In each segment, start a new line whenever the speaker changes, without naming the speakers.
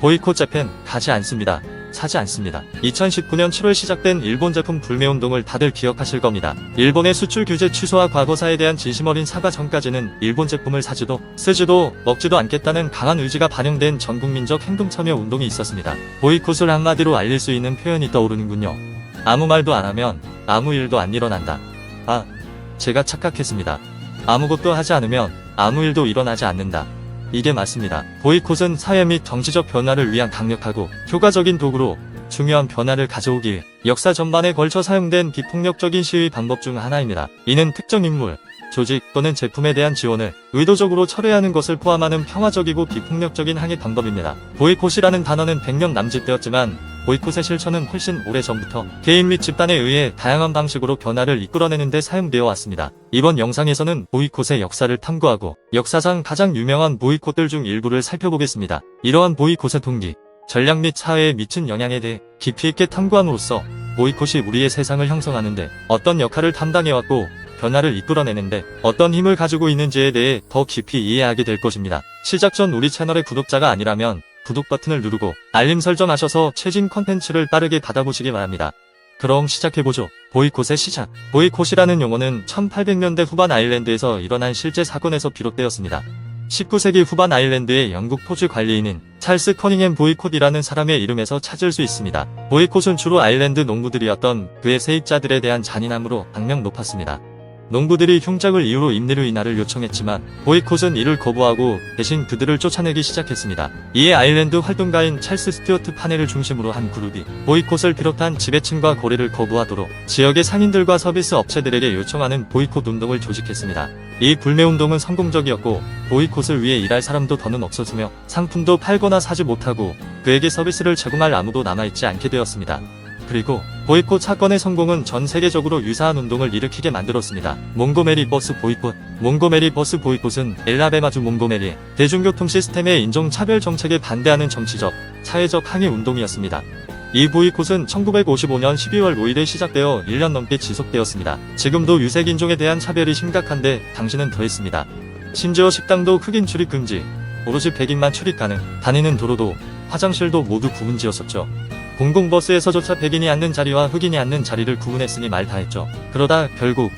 보이콧 재팬 가지 않습니다. 사지 않습니다. 2019년 7월 시작된 일본 제품 불매운동을 다들 기억하실 겁니다. 일본의 수출 규제 취소와 과거사에 대한 진심 어린 사과 전까지는 일본 제품을 사지도 쓰지도 먹지도 않겠다는 강한 의지가 반영된 전국민적 행동참여 운동이 있었습니다. 보이콧을 한마디로 알릴 수 있는 표현이 떠오르는군요. 아무 말도 안 하면 아무 일도 안 일어난다. 아, 제가 착각했습니다. 아무것도 하지 않으면 아무 일도 일어나지 않는다. 이게 맞습니다. 보이콧은 사회 및 정치적 변화를 위한 강력하고 효과적인 도구로 중요한 변화를 가져오기 위해 역사 전반에 걸쳐 사용된 비폭력적인 시위 방법 중 하나입니다. 이는 특정 인물, 조직 또는 제품에 대한 지원을 의도적으로 철회하는 것을 포함하는 평화적이고 비폭력적인 항의 방법입니다. 보이콧이라는 단어는 100년 남짓되었지만 보이콧의 실천은 훨씬 오래전부터 개인 및 집단에 의해 다양한 방식으로 변화를 이끌어내는 데 사용되어 왔습니다. 이번 영상에서는 보이콧의 역사를 탐구하고 역사상 가장 유명한 보이콧들 중 일부를 살펴보겠습니다. 이러한 보이콧의 동기, 전략 및 사회에 미친 영향에 대해 깊이 있게 탐구함으로써 보이콧이 우리의 세상을 형성하는데 어떤 역할을 담당해왔고 변화를 이끌어내는데 어떤 힘을 가지고 있는지에 대해 더 깊이 이해하게 될 것입니다. 시작 전 우리 채널의 구독자가 아니라면 구독 버튼을 누르고 알림 설정하셔서 최신 컨텐츠를 빠르게 받아보시기 바랍니다. 그럼 시작해보죠. 보이콧의 시작. 보이콧이라는 용어는 1800년대 후반 아일랜드에서 일어난 실제 사건에서 비롯되었습니다. 19세기 후반 아일랜드의 영국 토지 관리인인 찰스 커닝햄 보이콧이라는 사람의 이름에서 찾을 수 있습니다. 보이콧은 주로 아일랜드 농부들이었던 그의 세입자들에 대한 잔인함으로 악명 높았습니다. 농부들이 흉작을 이유로 임대료 인하를 요청했지만 보이콧은 이를 거부하고 대신 그들을 쫓아내기 시작했습니다. 이에 아일랜드 활동가인 찰스 스튜어트 파넬을 중심으로 한 그룹이 보이콧을 비롯한 지배층과 거래를 거부하도록 지역의 상인들과 서비스 업체들에게 요청하는 보이콧 운동을 조직했습니다. 이 불매운동은 성공적이었고 보이콧을 위해 일할 사람도 더는 없었으며 상품도 팔거나 사지 못하고 그에게 서비스를 제공할 아무도 남아있지 않게 되었습니다. 그리고 보이콧 사건의 성공은 전 세계적으로 유사한 운동을 일으키게 만들었습니다. 몽고메리 버스 보이콧. 몽고메리 버스 보이콧은 엘라베마주 몽고메리의 대중교통 시스템의 인종차별 정책에 반대하는 정치적, 사회적 항의 운동이었습니다. 이 보이콧은 1955년 12월 5일에 시작되어 1년 넘게 지속되었습니다. 지금도 유색인종에 대한 차별이 심각한데 당시는 더했습니다. 심지어 식당도 흑인 출입 금지, 오로지 백인만 출입 가능, 다니는 도로도 화장실도 모두 구분지었었죠. 공공버스에서조차 백인이 앉는 자리와 흑인이 앉는 자리를 구분했으니 말 다했죠. 그러다 결국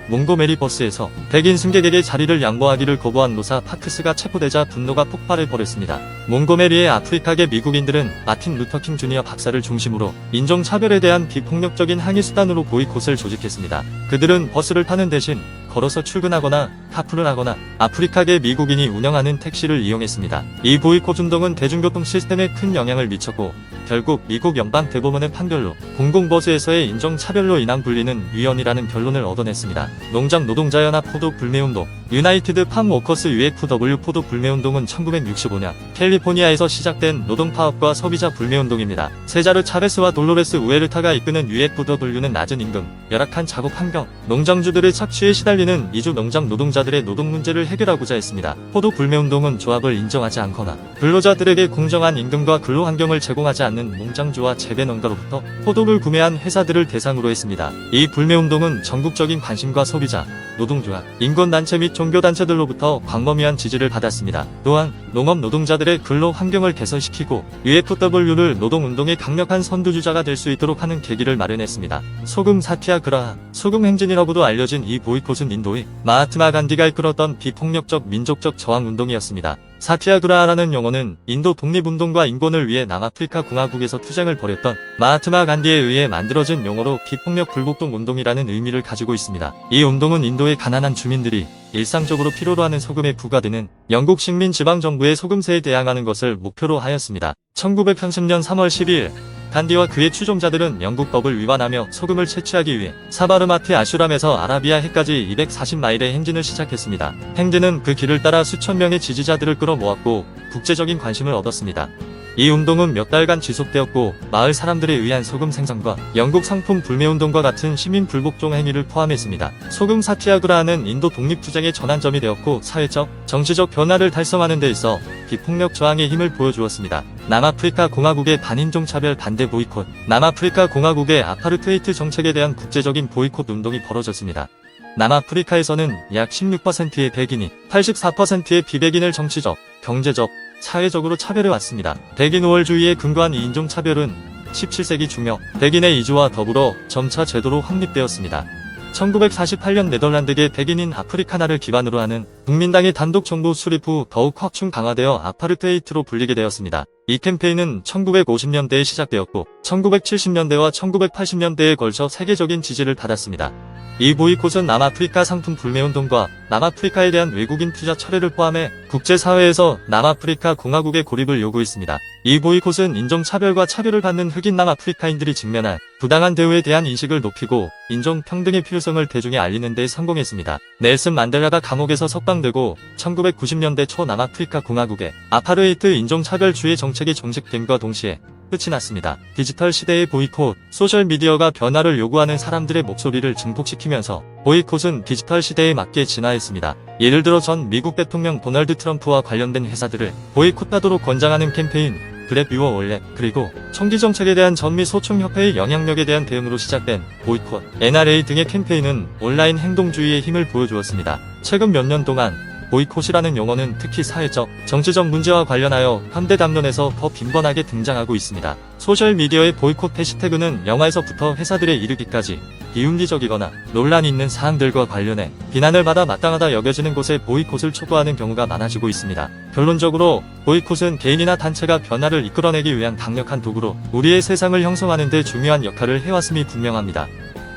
몽고메리 버스에서 백인 승객에게 자리를 양보하기를 거부한 노사 파크스가 체포되자 분노가 폭발해 버렸습니다. 몽고메리의 아프리카계 미국인들은 마틴 루터킹 주니어 박사를 중심으로 인종차별에 대한 비폭력적인 항의 수단으로 보이콧을 조직했습니다. 그들은 버스를 타는 대신 걸어서 출근하거나 카풀을 하거나 아프리카계 미국인이 운영하는 택시를 이용했습니다. 이 보이콧 운동은 대중교통 시스템에 큰 영향을 미쳤고 결국 미국 연방 대법원의 판결로 공공버스에서의 인종차별로 인한 분리는 위헌이라는 결론을 얻어냈습니다. 농장 노동자연합 포도 불매운동. 유나이티드 팜 워커스 UFW 포도 불매운동은 1965년 캘리포니아에서 시작된 노동파업과 소비자 불매운동입니다. 세자르 차베스와 돌로레스 우에르타가 이끄는 UFW는 낮은 임금, 열악한 작업 환경, 농장주들의 착취에 시달리는 이주 농장 노동자들의 노동 문제를 해결하고자 했습니다. 포도 불매운동은 조합을 인정하지 않거나 근로자들에게 공정한 임금과 근로 환경을 제공하지 않는 농장주와 재배농가로부터 포도를 구매한 회사들을 대상으로 했습니다. 이 불매운동은 전국적인 관심과 소비자, 노동조합, 인권단체 및 종교단체들로부터 광범위한 지지를 받았습니다. 또한 농업 노동자들의 근로 환경을 개선시키고 UFW를 노동운동의 강력한 선두주자가 될 수 있도록 하는 계기를 마련했습니다. 소금 사티아그라하, 소금 행진이라고도 알려진 이 보이콧은 인도의 마하트마 간디가 이끌었던 비폭력적 민족적 저항운동이었습니다. 사티아그라하라는 용어는 인도 독립운동과 인권을 위해 남아프리카 공화국에서 투쟁을 벌였던 마하트마 간디에 의해 만들어진 용어로 비폭력 불복종 운동이라는 의미를 가지고 있습니다. 이 운동은 인도의 가난한 주민들이 일상적으로 필요로 하는 소금에 부과되는 영국 식민 지방정부의 소금세에 대항하는 것을 목표로 하였습니다. 1930년 3월 12일 간디와 그의 추종자들은 영국법을 위반하며 소금을 채취하기 위해 사바르마티 아슈람에서 아라비아 해까지 240마일의 행진을 시작했습니다. 행진은 그 길을 따라 수천 명의 지지자들을 끌어모았고 국제적인 관심을 얻었습니다. 이 운동은 몇 달간 지속되었고 마을 사람들에 의한 소금 생산과 영국 상품 불매운동과 같은 시민 불복종 행위를 포함했습니다. 소금 사티아그라하는 인도 독립투쟁의 전환점이 되었고 사회적, 정치적 변화를 달성하는 데 있어 비폭력 저항의 힘을 보여주었습니다. 남아프리카 공화국의 반인종차별 반대 보이콧. 남아프리카 공화국의 아파르테이트 정책에 대한 국제적인 보이콧 운동이 벌어졌습니다. 남아프리카에서는 약 16%의 백인이 84%의 비백인을 정치적, 경제적, 사회적으로 차별해왔습니다. 백인 우월주의에 근거한 이 인종차별은 17세기 중엽 백인의 이주와 더불어 점차 제도로 확립되었습니다. 1948년 네덜란드계 백인인 아프리카나를 기반으로 하는 국민당의 단독 정부 수립 후 더욱 확충 강화되어 아파르테이트로 불리게 되었습니다. 이 캠페인은 1950년대에 시작되었고 1970년대와 1980년대에 걸쳐 세계적인 지지를 받았습니다. 이 보이콧은 남아프리카 상품 불매운동과 남아프리카에 대한 외국인 투자 철회를 포함해 국제사회에서 남아프리카 공화국의 고립을 요구했습니다. 이 보이콧은 인종차별과 차별을 받는 흑인 남아프리카인들이 직면한 부당한 대우에 대한 인식을 높이고 인종평등의 필요성을 대중에 알리는 데 성공했습니다. 넬슨 만델라가 감옥에서 석방되고 1990년대 초 남아프리카 공화국의 아파르테이트 인종차별주의 정책이 종식됨과 동시에 끝이 났습니다. 디지털 시대의 보이콧, 소셜미디어가 변화를 요구하는 사람들의 목소리를 증폭시키면서 보이콧은 디지털 시대에 맞게 진화했습니다. 예를 들어 전 미국 대통령 도널드 트럼프와 관련된 회사들을 보이콧하도록 권장하는 캠페인 그랩 유어 월렛, 그리고 총기 정책에 대한 전미 소총협회의 영향력에 대한 대응으로 시작된 보이콧, NRA 등의 캠페인은 온라인 행동주의의 힘을 보여주었습니다. 최근 몇 년 동안 보이콧이라는 용어는 특히 사회적, 정치적 문제와 관련하여 현대 담론에서 더 빈번하게 등장하고 있습니다. 소셜미디어의 보이콧 해시태그는 영화에서부터 회사들에 이르기까지 비윤리적이거나 논란이 있는 사항들과 관련해 비난을 받아 마땅하다 여겨지는 곳에 보이콧을 촉구하는 경우가 많아지고 있습니다. 결론적으로 보이콧은 개인이나 단체가 변화를 이끌어내기 위한 강력한 도구로 우리의 세상을 형성하는 데 중요한 역할을 해왔음이 분명합니다.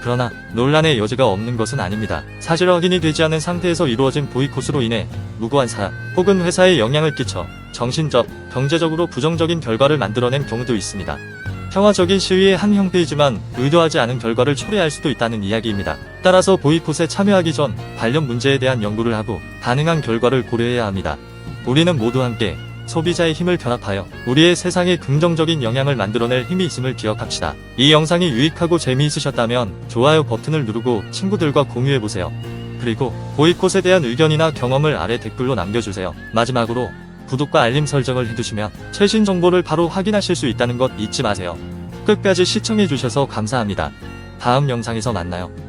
그러나 논란의 여지가 없는 것은 아닙니다. 사실 확인이 되지 않은 상태에서 이루어진 보이콧으로 인해 무고한 사람 혹은 회사에 영향을 끼쳐 정신적, 경제적으로 부정적인 결과를 만들어낸 경우도 있습니다. 평화적인 시위의 한 형태이지만 의도하지 않은 결과를 초래할 수도 있다는 이야기입니다. 따라서 보이콧에 참여하기 전 관련 문제에 대한 연구를 하고 가능한 결과를 고려해야 합니다. 우리는 모두 함께 소비자의 힘을 결합하여 우리의 세상에 긍정적인 영향을 만들어낼 힘이 있음을 기억합시다. 이 영상이 유익하고 재미있으셨다면 좋아요 버튼을 누르고 친구들과 공유해보세요. 그리고 보이콧에 대한 의견이나 경험을 아래 댓글로 남겨주세요. 마지막으로 구독과 알림 설정을 해두시면 최신 정보를 바로 확인하실 수 있다는 것 잊지 마세요. 끝까지 시청해주셔서 감사합니다. 다음 영상에서 만나요.